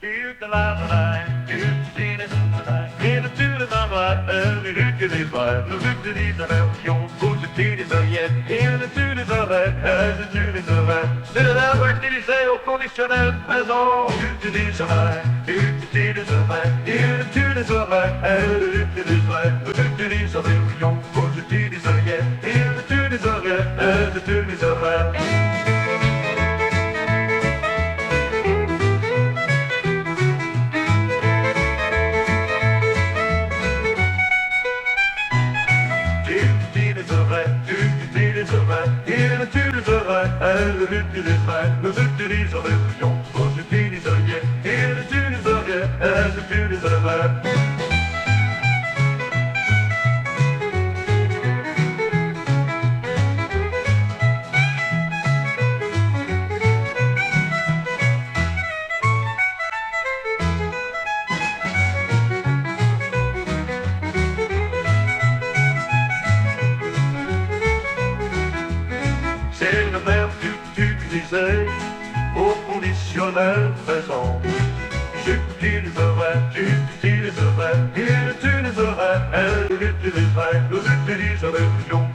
Utiliser au conditionnel présent. Utiliserai, c'est le verbe d'utiliser au conditionnel présent. J'utiliserai, il utiliserait, elle utiliserait, nous utiliserons.